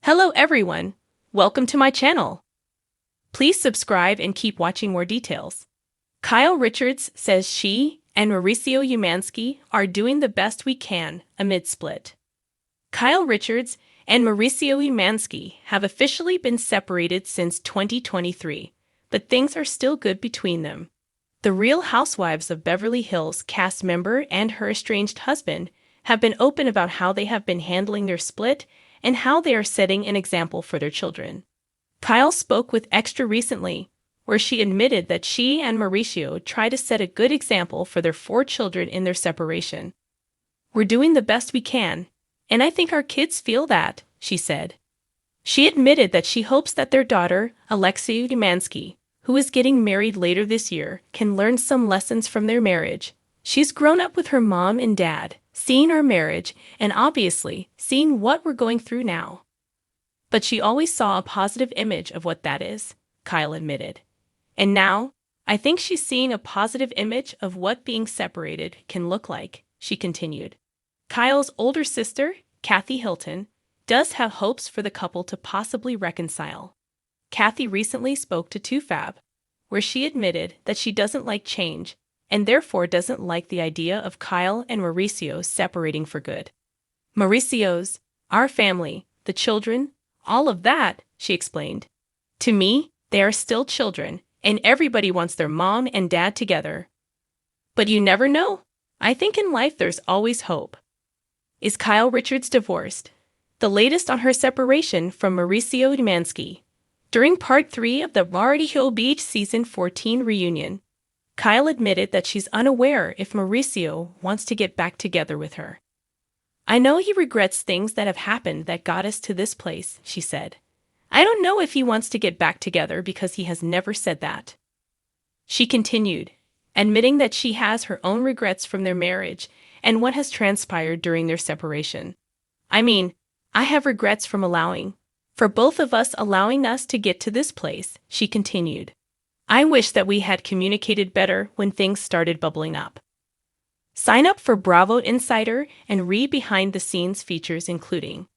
Hello everyone, welcome to my channel. Please subscribe and keep watching more details. Kyle Richards says she and Mauricio Umansky are doing the best we can amid split. Kyle Richards and Mauricio Umansky have officially been separated since 2023, but things are still good between them. The Real Housewives of Beverly Hills cast member and her estranged husband have been open about how they have been handling their split and how they are setting an example for their children. Kyle spoke with Extra recently, where she admitted that she and Mauricio try to set a good example for their 4 children in their separation. "We're doing the best we can, and I think our kids feel that," she said. She admitted that she hopes that their daughter, Alexia Umansky, who is getting married later this year, can learn some lessons from their marriage. "She's grown up with her mom and dad, seeing our marriage, and obviously seeing what we're going through now. But she always saw a positive image of what that is," Kyle admitted. "And now, I think she's seeing a positive image of what being separated can look like," she continued. Kyle's older sister, Kathy Hilton, does have hopes for the couple to possibly reconcile. Kathy recently spoke to 2Fab, where she admitted that she doesn't like change and therefore doesn't like the idea of Kyle and Mauricio separating for good. "Mauricio's, our family, the children, all of that," she explained. "To me, they are still children, and everybody wants their mom and dad together. But you never know. I think in life there's always hope." Is Kyle Richards divorced? The latest on her separation from Mauricio Umansky. During Part 3 of the Mauricio Beach Season 14 reunion, Kyle admitted that she's unaware if Mauricio wants to get back together with her. "I know he regrets things that have happened that got us to this place," she said. "I don't know if he wants to get back together because he has never said that." She continued, admitting that she has her own regrets from their marriage and what has transpired during their separation. "I mean, I have regrets from for both of us allowing us to get to this place," she continued. "I wish that we had communicated better when things started bubbling up." Sign up for Bravo Insider and read behind-the-scenes features including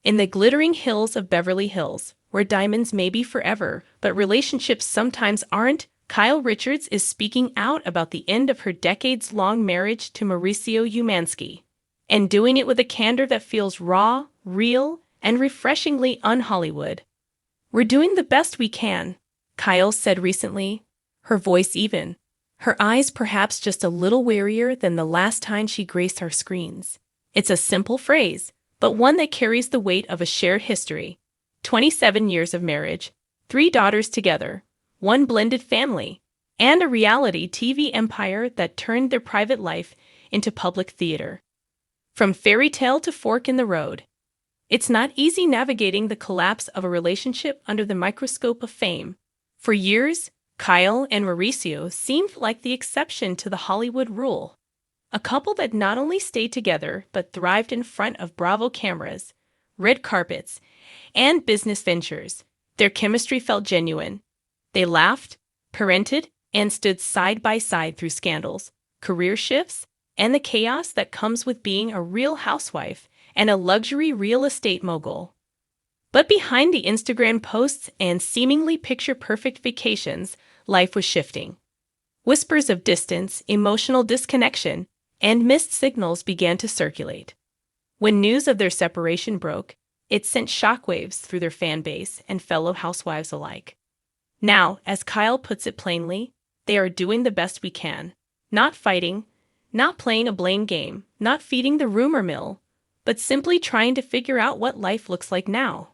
in the glittering hills of Beverly Hills, where diamonds may be forever, but relationships sometimes aren't, Kyle Richards is speaking out about the end of her decades-long marriage to Mauricio Umansky, and doing it with a candor that feels raw, real, and refreshingly un-Hollywood. "We're doing the best we can," Kyle said recently, her voice even, her eyes perhaps just a little wearier than the last time she graced our screens. It's a simple phrase, but one that carries the weight of a shared history. 27 years of marriage, 3 daughters together, 1 blended family, and a reality TV empire that turned their private life into public theater. From fairy tale to fork in the road. It's not easy navigating the collapse of a relationship under the microscope of fame. For years, Kyle and Mauricio seemed like the exception to the Hollywood rule. A couple that not only stayed together but thrived in front of Bravo cameras, red carpets, and business ventures. Their chemistry felt genuine. They laughed, parented, and stood side by side through scandals, career shifts, and the chaos that comes with being a real housewife and a luxury real estate mogul. But behind the Instagram posts and seemingly picture-perfect vacations, life was shifting. Whispers of distance, emotional disconnection, and missed signals began to circulate. When news of their separation broke, it sent shockwaves through their fan base and fellow housewives alike. Now, as Kyle puts it plainly, they are doing the best we can. Not fighting, not playing a blame game, not feeding the rumor mill, but simply trying to figure out what life looks like now.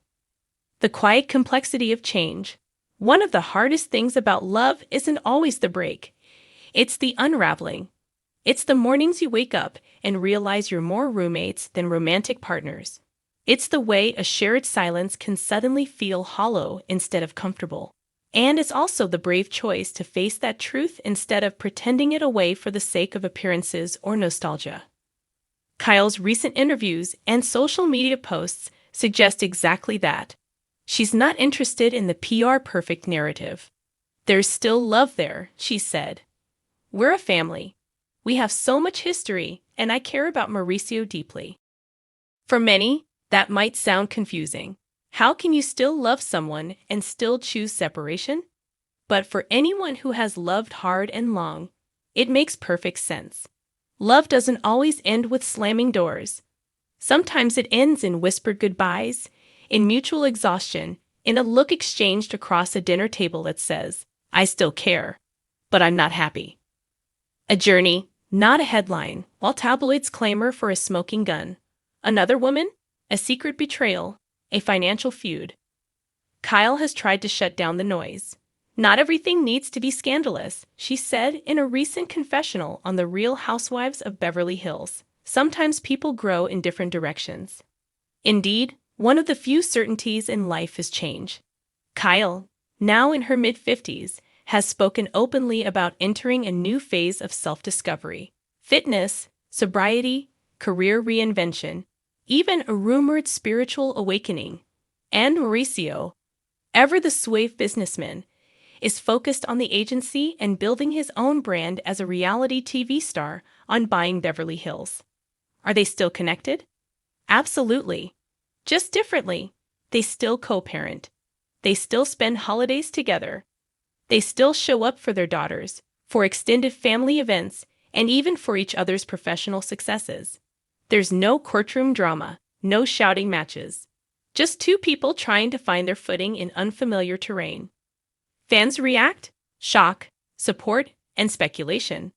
The quiet complexity of change. One of the hardest things about love isn't always the break. It's the unraveling. It's the mornings you wake up and realize you're more roommates than romantic partners. It's the way a shared silence can suddenly feel hollow instead of comfortable. And it's also the brave choice to face that truth instead of pretending it away for the sake of appearances or nostalgia. Kyle's recent interviews and social media posts suggest exactly that. She's not interested in the PR-perfect narrative. "There's still love there," she said. "We're a family. We have so much history, and I care about Mauricio deeply." For many, that might sound confusing. How can you still love someone and still choose separation? But for anyone who has loved hard and long, it makes perfect sense. Love doesn't always end with slamming doors. Sometimes it ends in whispered goodbyes, in mutual exhaustion, in a look exchanged across a dinner table that says, "I still care, but I'm not happy." A journey, not a headline, while tabloids clamor for a smoking gun. Another woman? A secret betrayal, a financial feud. Kyle has tried to shut down the noise. Not everything needs to be scandalous, she said in a recent confessional on The Real Housewives of Beverly Hills. Sometimes people grow in different directions. Indeed, one of the few certainties in life is change. Kyle, now in her mid-50s, has spoken openly about entering a new phase of self-discovery. Fitness, sobriety, career reinvention, even a rumored spiritual awakening. And Mauricio, ever the suave businessman, is focused on the agency and building his own brand as a reality TV star on Buying Beverly Hills. Are they still connected? Absolutely. Just differently. They still co-parent. They still spend holidays together. They still show up for their daughters, for extended family events, and even for each other's professional successes. There's no courtroom drama, no shouting matches. Just two people trying to find their footing in unfamiliar terrain. Fans react, shock, support, and speculation.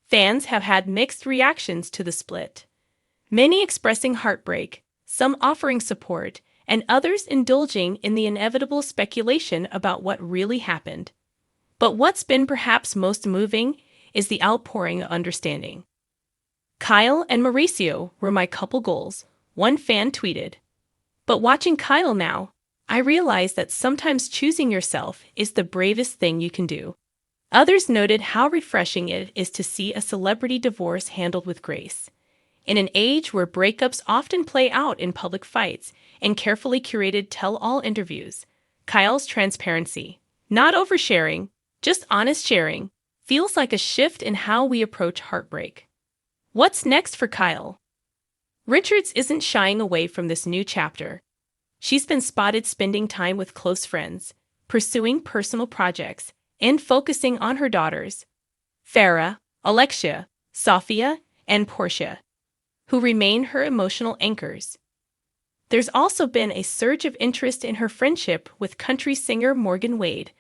Fans have had mixed reactions to the split. Many expressing heartbreak, some offering support, and others indulging in the inevitable speculation about what really happened. But what's been perhaps most moving is the outpouring of understanding. "Kyle and Mauricio were my couple goals," one fan tweeted. "But watching Kyle now, I realize that sometimes choosing yourself is the bravest thing you can do." Others noted how refreshing it is to see a celebrity divorce handled with grace. In an age where breakups often play out in public fights and carefully curated tell-all interviews, Kyle's transparency, not oversharing, just honest sharing, feels like a shift in how we approach heartbreak. What's next for Kyle? Richards isn't shying away from this new chapter. She's been spotted spending time with close friends, pursuing personal projects, and focusing on her daughters, Farah, Alexia, Sophia, and Portia, who remain her emotional anchors. There's also been a surge of interest in her friendship with country singer Morgan Wade,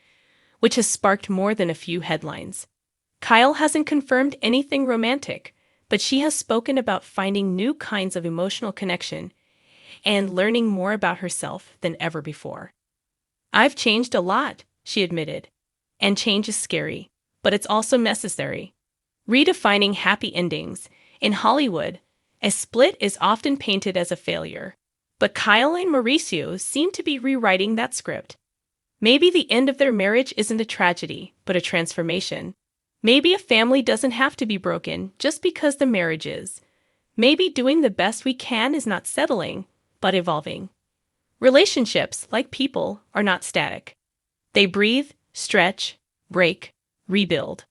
which has sparked more than a few headlines. Kyle hasn't confirmed anything romantic, but she has spoken about finding new kinds of emotional connection and learning more about herself than ever before. "I've changed a lot," she admitted. "And change is scary, but it's also necessary." Redefining happy endings. In Hollywood, a split is often painted as a failure, but Kyle and Mauricio seem to be rewriting that script. Maybe the end of their marriage isn't a tragedy, but a transformation. Maybe a family doesn't have to be broken just because the marriage is. Maybe doing the best we can is not settling, but evolving. Relationships, like people, are not static. They breathe, stretch, break, rebuild.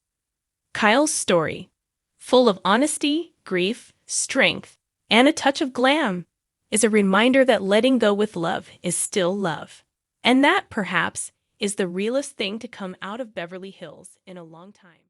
Kyle's story, full of honesty, grief, strength, and a touch of glam, is a reminder that letting go with love is still love. And that, perhaps, is the realest thing to come out of Beverly Hills in a long time.